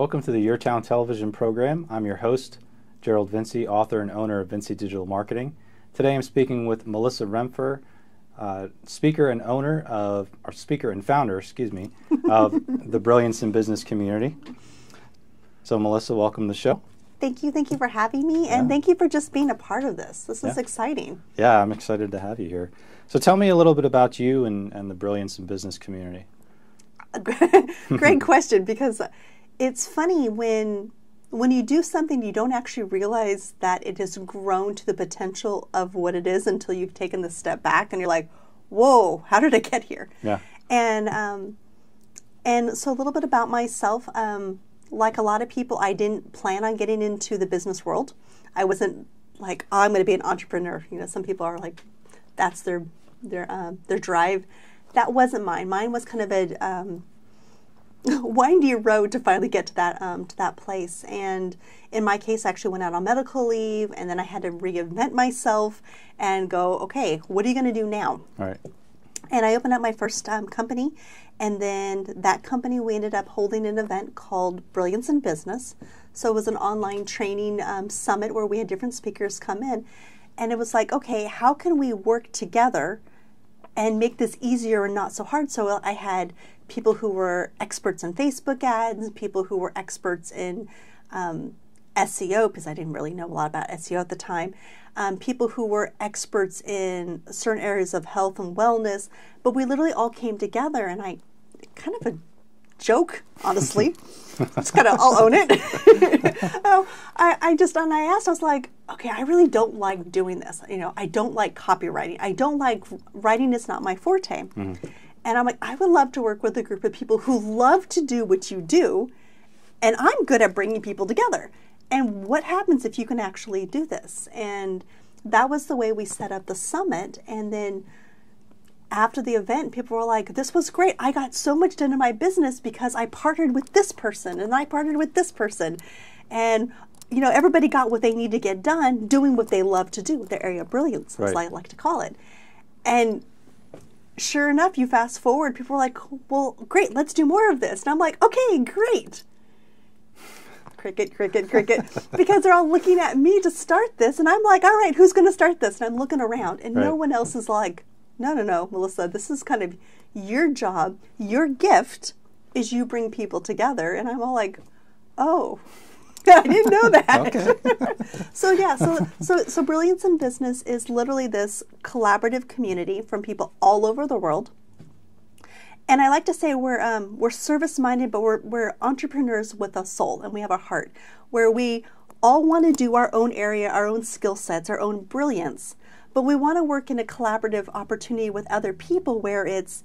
Welcome to the YourTown television program. I'm your host, Gerald Vinci, author and owner of Vinci Digital Marketing. Today I'm speaking with Mellissa Rempfer, speaker and founder, of the Brilliance in Business community. So Mellissa, welcome to the show. Thank you for having me, and thank you for just being a part of this. This is exciting. Yeah, I'm excited to have you here. So tell me a little bit about you and the Brilliance in Business community. Great question, because it's funny when you do something, you don't actually realize that it has grown to the potential of what it is until you've taken the step back and you're like, whoa, how did I get here? Yeah. And so a little bit about myself. Like a lot of people, I didn't plan on getting into the business world. I wasn't like, oh, I'm going to be an entrepreneur. You know, some people are like, that's their drive. That wasn't mine. Mine was kind of a windy road to finally get to that place. And in my case, I actually went out on medical leave, and then I had to reinvent myself and go, okay, what are you going to do now? All right. And I opened up my first company, and then that company, we ended up holding an event called Brilliance in Business. So it was an online training summit where we had different speakers come in, and it was like, okay, how can we work together and make this easier and not so hard? So I had people who were experts in Facebook ads, people who were experts in SEO, because I didn't really know a lot about SEO at the time, people who were experts in certain areas of health and wellness, but we literally all came together, and I kind of a joke, honestly. It's kind of, I'll own it. I asked, I was like, okay, I really don't like doing this. You know, I don't like copywriting. I don't like writing, is not my forte. Mm-hmm. And I'm like, I would love to work with a group of people who love to do what you do, and I'm good at bringing people together. And what happens if you can actually do this? And that was the way we set up the summit. And then after the event, people were like, this was great. I got so much done in my business because I partnered with this person and I partnered with this person. And, you know, everybody got what they need to get done doing what they love to do, their area of brilliance, as I like to call it. And sure enough, you fast forward, people were like, well, great, let's do more of this. And I'm like, okay, great. Cricket, cricket, cricket, because they're all looking at me to start this. And I'm like, all right, who's going to start this? And I'm looking around, and no one else is like, no, Mellissa, this is kind of your job. Your gift is you bring people together. And I'm all like, oh, I didn't know that. Okay. So Brilliance in Business is literally this collaborative community from people all over the world. And I like to say we're service-minded, but we're entrepreneurs with a soul, and we have a heart, where we all want to do our own area, our own skill sets, our own brilliance, but we want to work in a collaborative opportunity with other people where it's,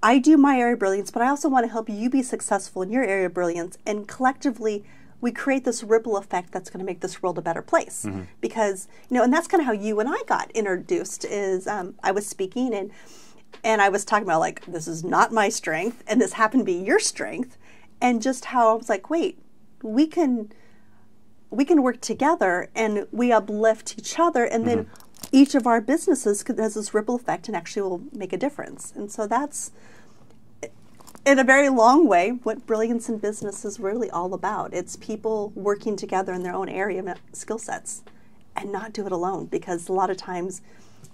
I do my area of brilliance, but I also want to help you be successful in your area of brilliance, and collectively we create this ripple effect that's going to make this world a better place. Mm-hmm. Because, you know, and that's kind of how you and I got introduced, is I was speaking, and I was talking about, like, this is not my strength, and this happened to be your strength, and just how I was like, wait, we can work together, and we uplift each other, and then each of our businesses has this ripple effect and actually will make a difference. And so that's, in a very long way, what Brilliance in Business is really all about. It's people working together in their own area of skill sets and not do it alone, because a lot of times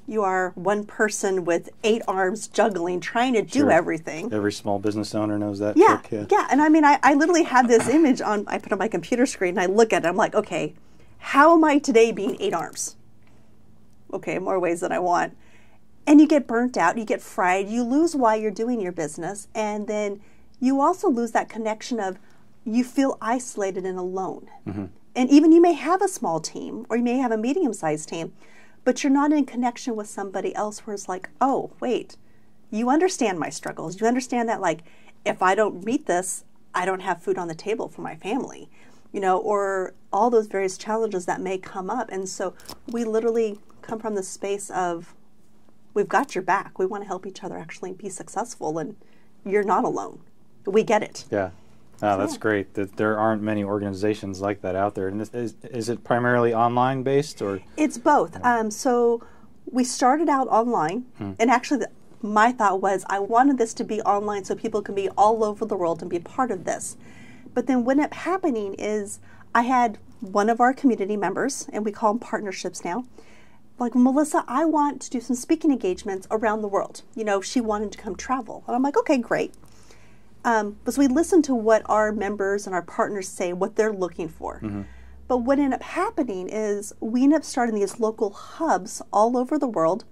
you are one person with 8 arms juggling, trying to do everything. Every small business owner knows that trick. Yeah. And I mean, I literally have this image I put on my computer screen, and I look at it, I'm like, okay, how am I today being 8 arms? Okay, more ways than I want. And you get burnt out, you get fried, you lose why you're doing your business, and then you also lose that connection of, you feel isolated and alone. Mm-hmm. And even you may have a small team, or you may have a medium-sized team, but you're not in connection with somebody else where it's like, oh, wait, you understand my struggles. You understand that, like, if I don't meet this, I don't have food on the table for my family, you know, or all those various challenges that may come up. And so we literally come from the space of, we've got your back. We want to help each other actually be successful, and you're not alone. We get it. Yeah. Oh, that's great. That there aren't many organizations like that out there. And is it primarily online based, or? It's both. So we started out online, and actually my thought was I wanted this to be online so people can be all over the world and be a part of this. But then what ended up happening is I had one of our community members, and we call them partnerships now, like, Mellissa, I want to do some speaking engagements around the world. You know, she wanted to come travel. And I'm like, okay, great. But so we listened to what our members and our partners say, what they're looking for. But what ended up happening is we ended up starting these local hubs all over the world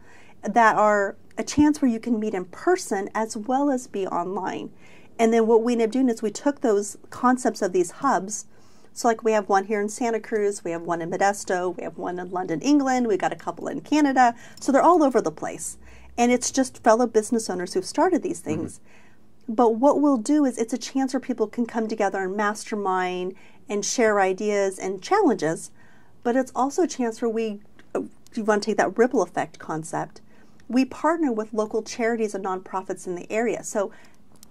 that are a chance where you can meet in person as well as be online. And then what we ended up doing is we took those concepts of these hubs. So like we have one here in Santa Cruz, we have one in Modesto, we have one in London, England, we've got a couple in Canada. So they're all over the place. And it's just fellow business owners who've started these things. But what we'll do is it's a chance where people can come together and mastermind and share ideas and challenges. But it's also a chance where we, if you want to take that ripple effect concept, we partner with local charities and nonprofits in the area. So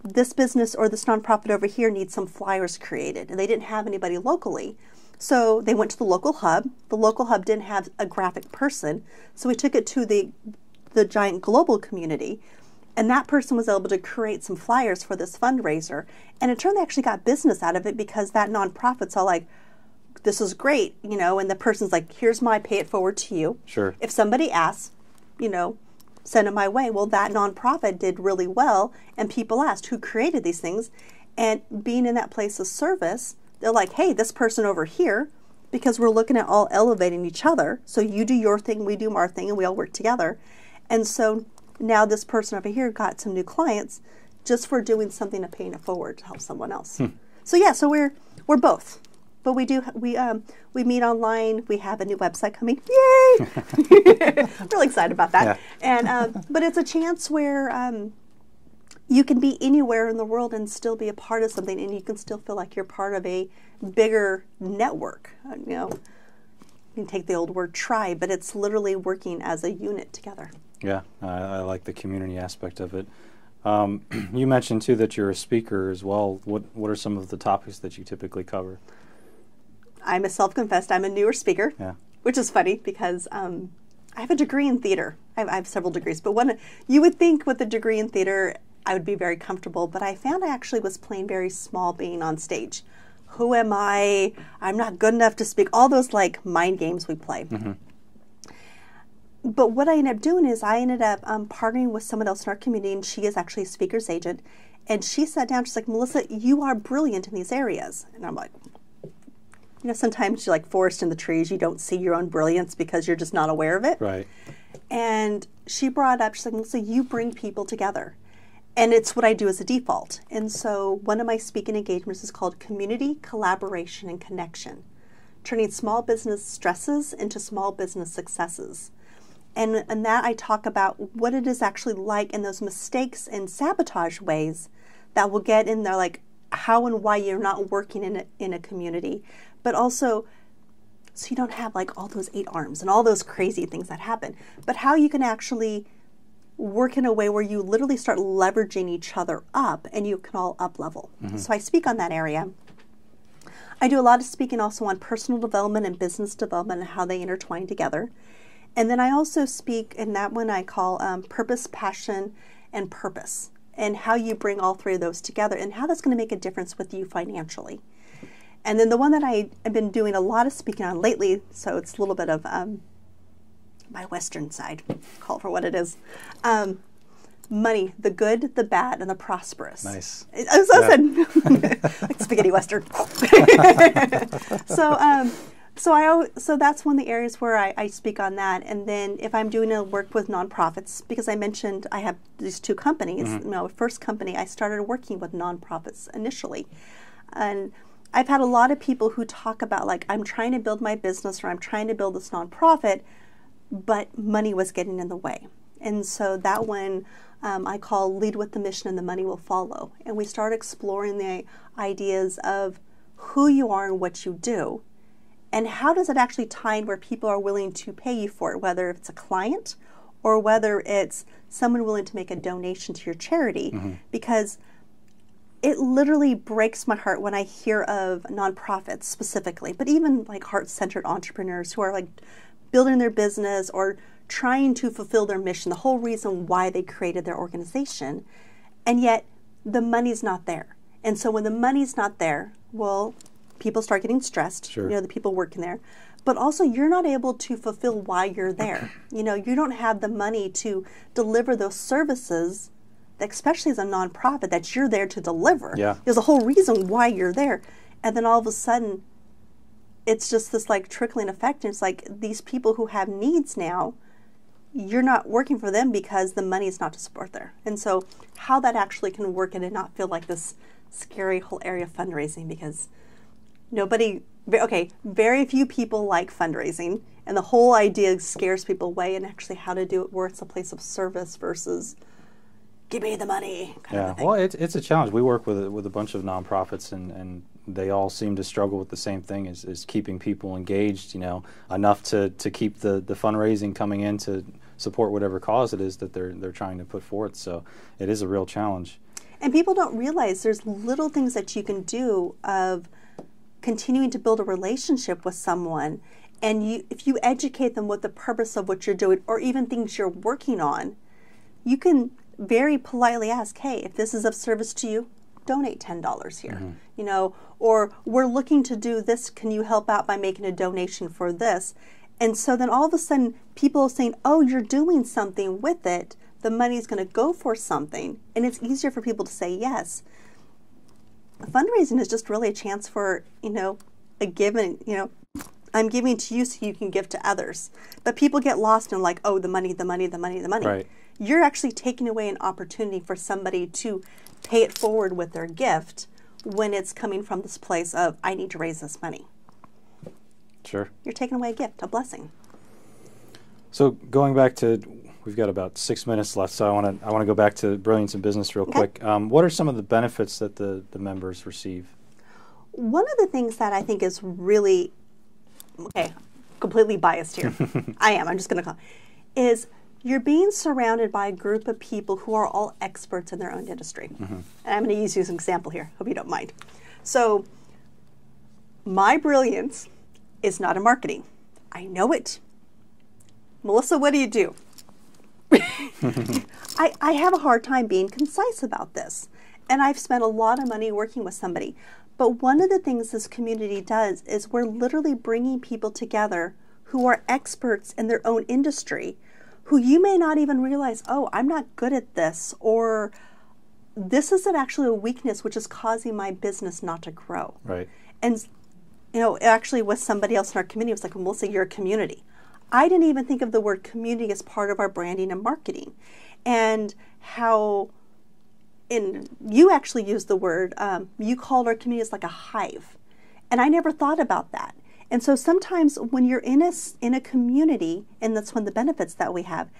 this business or this nonprofit over here needs some flyers created, and they didn't have anybody locally. So they went to the local hub. The local hub didn't have a graphic person, so we took it to the giant global community, and that person was able to create some flyers for this fundraiser. And in turn, they actually got business out of it because that nonprofit's all like, this is great, you know, and the person's like, here's my pay it forward to you. Sure. If somebody asks, you know, send it my way. Well, that nonprofit did really well, and people asked who created these things. And being in that place of service, they're like, hey, this person over here, because we're looking at all elevating each other. So you do your thing, we do our thing, and we all work together. And so now this person over here got some new clients just for doing something and paying it forward to help someone else. So yeah, so we're both. But we meet online. We have a new website coming. Yay! Really excited about that. Yeah. And but it's a chance where you can be anywhere in the world and still be a part of something, and you can still feel like you're part of a bigger network. You know, you can take the old word tribe, but it's literally working as a unit together. Yeah, I like the community aspect of it. You mentioned too that you're a speaker as well. What are some of the topics that you typically cover? I'm a self-confessed, I'm a newer speaker, which is funny because I have a degree in theater. I have several degrees, but you would think with a degree in theater, I would be very comfortable, but I found I actually was playing very small being on stage. Who am I? I'm not good enough to speak. All those like mind games we play. But what I ended up doing is I ended up partnering with someone else in our community, and she is actually a speaker's agent. And she sat down, she's like, Mellissa, you are brilliant in these areas. And I'm like, you know, sometimes you're like forest in the trees, you don't see your own brilliance because you're just not aware of it. Right. And she brought up, she's like, Mellissa, you bring people together. And it's what I do as a default. And so one of my speaking engagements is called Community, Collaboration, and Connection, turning small business stresses into small business successes. And in that I talk about what it is actually like in those mistakes and sabotage ways that will get in there, like how and why you're not working in a community, but also so you don't have like all those 8 arms and all those crazy things that happen, but how you can actually work in a way where you literally start leveraging each other up and you can all up level. So I speak on that area. I do a lot of speaking also on personal development and business development and how they intertwine together. And then I also speak, in that one I call purpose, passion, and purpose, and how you bring all 3 of those together and how that's going to make a difference with you financially. And then the one that I've been doing a lot of speaking on lately, so it's a little bit of my Western side, call it for what it is. Money, the good, the bad, and the prosperous. Nice. Like spaghetti Western. So that's one of the areas where I speak on that. And then if I'm doing a work with nonprofits, because I mentioned I have these 2 companies. You know, first company, I started working with nonprofits initially. And I've had a lot of people who talk about like, I'm trying to build my business or I'm trying to build this nonprofit, but money was getting in the way. And so that one I call Lead with the Mission and the Money Will Follow. And we start exploring the ideas of who you are and what you do. And how does it actually tie in where people are willing to pay you for it, whether it's a client or whether it's someone willing to make a donation to your charity? Because it literally breaks my heart when I hear of nonprofits specifically, but even like heart-centered entrepreneurs who are like building their business or trying to fulfill their mission, the whole reason why they created their organization, and yet the money's not there. And so when the money's not there, well, people start getting stressed, Sure. the people working there. But also, you're not able to fulfill why you're there. You don't have the money to deliver those services, especially as a nonprofit, that you're there to deliver. Yeah. There's a whole reason why you're there. And then all of a sudden, it's just this like trickling effect. And it's like these people who have needs now, you're not working for them because the money is not to support there. And so how that actually can work and it not feel like this scary whole area of fundraising, because very few people like fundraising, and the whole idea scares people away, and actually how to do it where it's a place of service versus give me the money kind of a thing. Well, it's a challenge. We work with a bunch of nonprofits, and they all seem to struggle with the same thing, is keeping people engaged, enough to keep the fundraising coming in to support whatever cause it is that they're trying to put forth. So it is a real challenge. And people don't realize there's little things that you can do of continuing to build a relationship with someone, and if you educate them what the purpose of what you're doing, or even things you're working on, you can very politely ask, hey, if this is of service to you, donate $10 here. Or we're looking to do this, can you help out by making a donation for this? And so then all of a sudden people are saying, oh, you're doing something with it, the money's going to go for something, and it's easier for people to say yes. Fundraising is just really a chance for, a giving, I'm giving to you so you can give to others. But people get lost in like, oh, the money, the money, the money, the money. Right. You're actually taking away an opportunity for somebody to pay it forward with their gift when it's coming from this place of, I need to raise this money. Sure. You're taking away a gift, a blessing. So going back to, we've got about 6 minutes left, so I want to go back to Brilliance in Business real quick. What are some of the benefits that the members receive? One of the things that I think is really, completely biased here. I'm just going to call, is you're being surrounded by a group of people who are all experts in their own industry. And I'm going to use you as an example here. Hope you don't mind. So my brilliance is not in marketing. I know it. Melissa, what do you do? I have a hard time being concise about this. And I've spent a lot of money working with somebody. But one of the things this community does is we're literally bringing people together who are experts in their own industry, who you may not even realize, oh, I'm not good at this, or this isn't actually a weakness which is causing my business not to grow. Right. And, actually with somebody else in our community, it was like, Melissa, you're a community. I didn't even think of the word community as part of our branding and marketing. And how, and you actually used the word, you called our community as like a hive. And I never thought about that. And so sometimes when you're in a community, and that's one of the benefits that we have,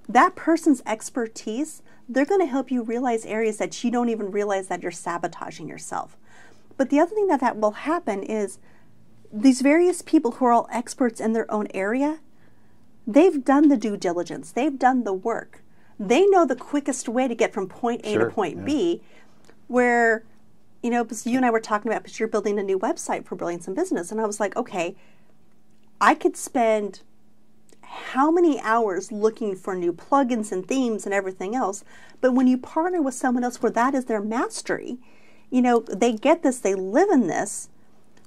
that person's expertise, they're going to help you realize areas that you don't even realize that you're sabotaging yourself. But the other thing that will happen is these various people who are all experts in their own area, they've done the due diligence. They've done the work. They know the quickest way to get from point A to point B, where, because you and I were talking about, because you're building a new website for Brilliance in Business. And I was like, okay, I could spend how many hours looking for new plugins and themes and everything else. But when you partner with someone else where that is their mastery, they get this, they live in this,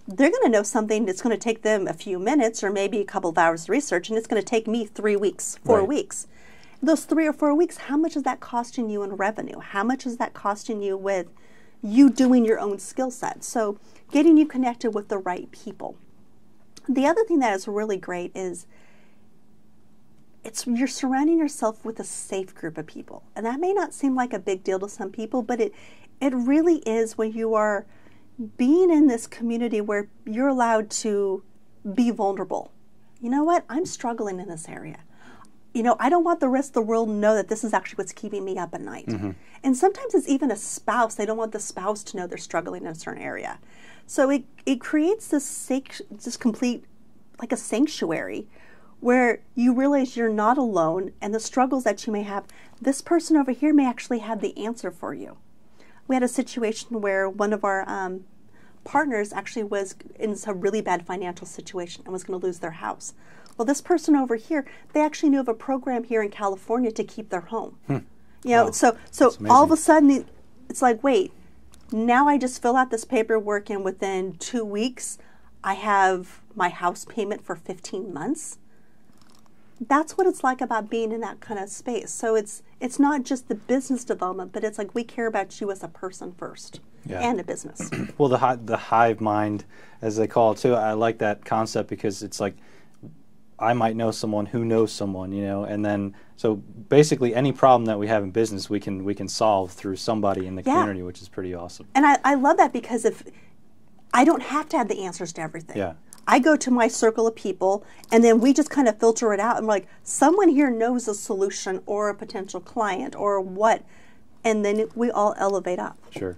they're going to know something that's going to take them a few minutes or maybe a couple of hours of research, and it's going to take me 3 weeks, 4 weeks. Those 3 or 4 weeks, how much is that costing you in revenue? How much is that costing you with you doing your own skill set? So getting you connected with the right people. The other thing that is really great is you're surrounding yourself with a safe group of people. And that may not seem like a big deal to some people, but it really is when you are being in this community where you're allowed to be vulnerable. You know what? I'm struggling in this area. I don't want the rest of the world to know that this is actually what's keeping me up at night. And sometimes it's even a spouse. They don't want the spouse to know they're struggling in a certain area. So it creates this complete, like a sanctuary where you realize you're not alone, and the struggles that you may have, this person over here may actually have the answer for you. We had a situation where one of our partners actually was in a really bad financial situation and was going to lose their house. Well, this person over here, they actually knew of a program here in California to keep their home. So all of a sudden, it's like, wait, Now I just fill out this paperwork, and within 2 weeks, I have my house payment for 15 months. That's what it's like about being in that kind of space. So it's not just the business development, but it's like we care about you as a person first, and a business. Well, the hive mind, as they call it too, I like that concept because it's like I might know someone who knows someone, you know, and then so basically any problem that we have in business we can solve through somebody in the community, which is pretty awesome. And I love that because if I don't have to have the answers to everything. Yeah. I go to my circle of people, and then we just kind of filter it out. And we're like, someone here knows a solution or a potential client or what, and then we all elevate up. Sure.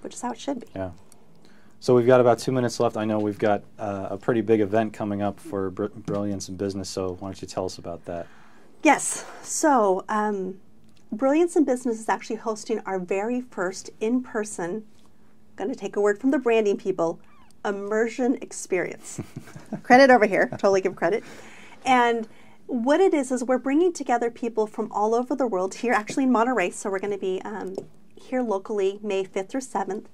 Which is how it should be. Yeah. So we've got about 2 minutes left. I know we've got a pretty big event coming up for Brilliance in Business, so why don't you tell us about that? Yes. So Brilliance in Business is actually hosting our very first in-person, going to take a word from the branding people, immersion experience. Credit over here. Totally give credit. And what it is we're bringing together people from all over the world here, actually in Monterey. So we're going to be here locally May 5th through 7th.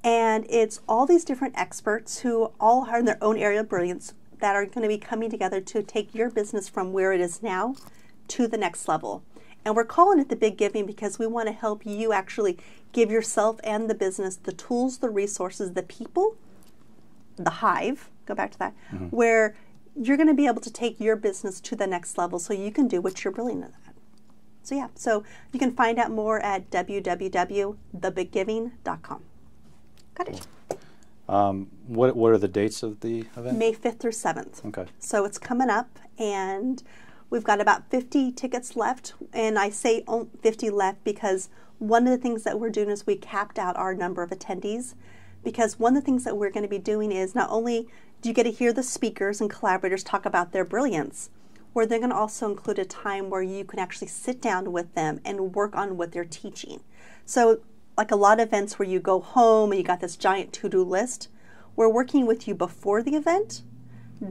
And it's all these different experts who all are in their own area of brilliance that are going to be coming together to take your business from where it is now to the next level. And we're calling it the Big Giving because we want to help you actually give yourself and the business the tools, the resources, the people, the hive, go back to that, where you're going to be able to take your business to the next level so you can do what you're brilliant at. So yeah, so you can find out more at www.thebiggiving.com. Got it. What are the dates of the event? May 5th through 7th. Okay. So it's coming up, and we've got about 50 tickets left, and I say 50 left because one of the things that we're doing is we capped out our number of attendees. Because one of the things that we're going to be doing is not only do you get to hear the speakers and collaborators talk about their brilliance, where they're going to also include a time where you can actually sit down with them and work on what they're teaching. So like a lot of events where you go home and you got this giant to-do list, we're working with you before the event,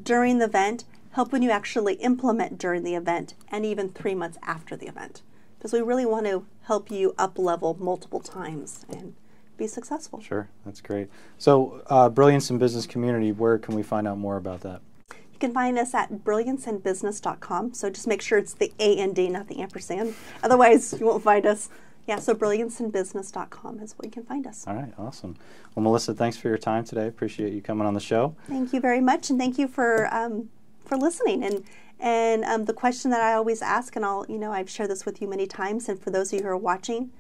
during the event, helping you actually implement during the event, and even 3 months after the event. Because we really want to help you up-level multiple times and be successful. Sure, that's great. So Brilliance in Business Community, where can we find out more about that? You can find us at brillianceinbusiness.com. So just make sure it's the A-N-D, not the ampersand. Otherwise, you won't find us. Yeah, so brillianceinbusiness.com is where you can find us. All right, awesome. Well, Mellissa, thanks for your time today. Appreciate you coming on the show. Thank you very much, and thank you for listening. And the question that I always ask, and I've shared this with you many times, and for those of you who are watching,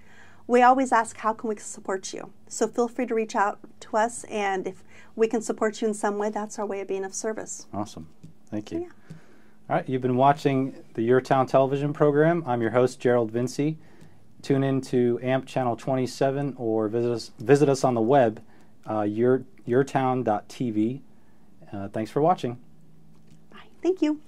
we always ask, how can we support you? So feel free to reach out to us, and if we can support you in some way, that's our way of being of service. Awesome. Thank you. Yeah. All right, you've been watching the YourTown television program. I'm your host, Gerald Vinci. Tune in to AMP Channel 27 or visit us on the web, yourtown.tv. Thanks for watching. Bye. Thank you.